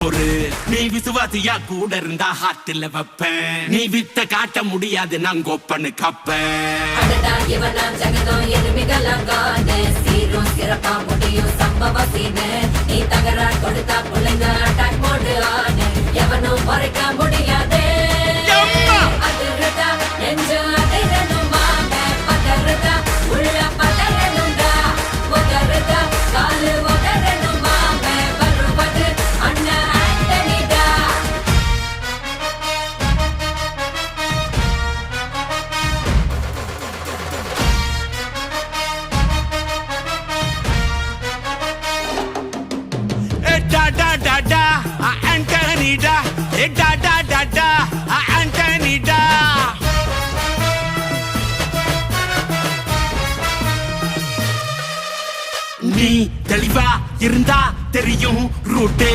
பொறு. நீ விசுவாசியா கூட இருந்தா ஹார்ட்ல வைப்பேன். நீ வித்த காட்ட முடியாது நான் கோப்பனு கப்பேன். சீரும் சிறப்பா முடியும் சம்பவ சீனு. நீ தகராறு கொடுத்தா பிள்ளைங்க அட்டாக் மோடு ஆனு. எவனும் மறைக்க முடியாது. அதிருதா நெஞ்சு அதிரணுமாங்க. பதறுதா உள்ள பதறணுண்டா. உதறுதா காலு உதறணுமாங்க. வருவது அண்ணன் ஆண்டனிடா. Antonida, da da da da, Antonida. நீ தெளிவா இருந்தா தெரியும் ரூட்டே.